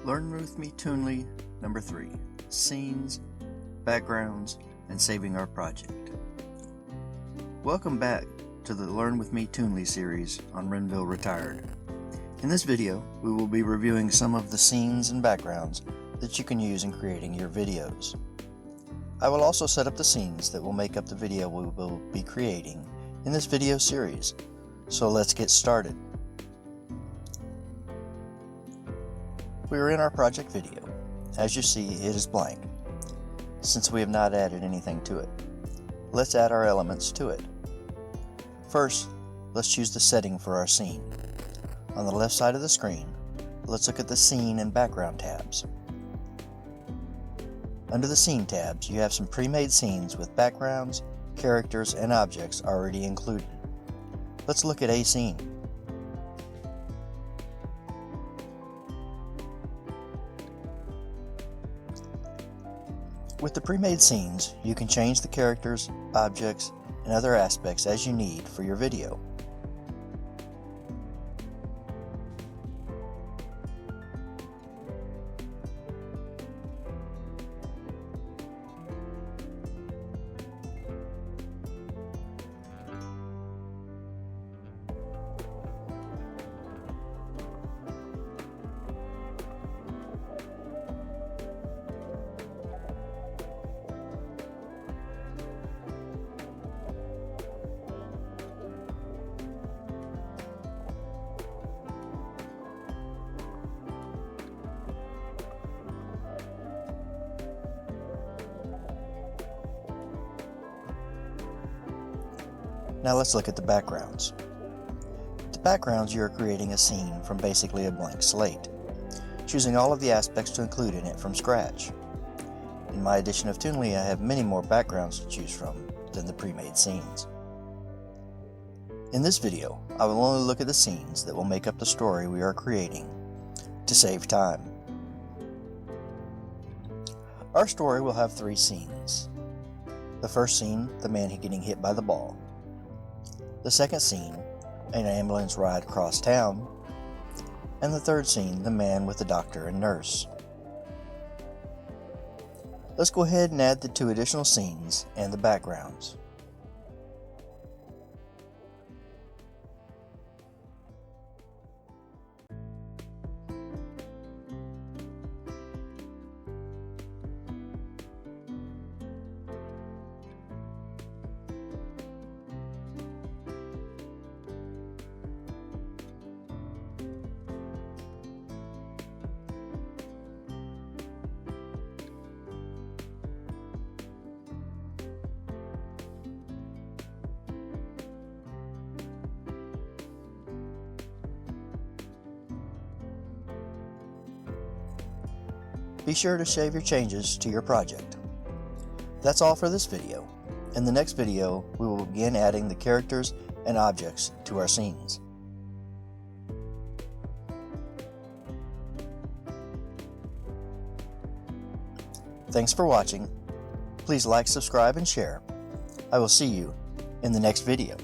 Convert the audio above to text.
Learn with me Toonly number 3, Scenes, Backgrounds, and Saving Our Project. Welcome back to the Learn with me Toonly series on Renville Retired. In this video, we will be reviewing some of the scenes and backgrounds that you can use in creating your videos. I will also set up the scenes that will make up the video we will be creating in this video series. So let's get started. We are in our project video. As you see, it is blank, since we have not added anything to it. Let's add our elements to it. First, let's choose the setting for our scene. On the left side of the screen, let's look at the Scene and Background tabs. Under the Scene tabs, you have some pre-made scenes with backgrounds, characters, and objects already included. Let's look at a scene. With the pre-made scenes, you can change the characters, objects, and other aspects as you need for your video. Now let's look at the backgrounds. The backgrounds, you are creating a scene from basically a blank slate, choosing all of the aspects to include in it from scratch. In my edition of Toonly, I have many more backgrounds to choose from than the pre-made scenes. In this video, I will only look at the scenes that will make up the story we are creating to save time. Our story will have 3 scenes. The first scene, the man getting hit by the ball. The second scene, an ambulance ride across town. And the third scene, the man with the doctor and nurse. Let's go ahead and add the 2 additional scenes and the backgrounds. Be sure to save your changes to your project. That's all for this video. In the next video, we will begin adding the characters and objects to our scenes. Thanks for watching. Please like, subscribe, and share. I will see you in the next video.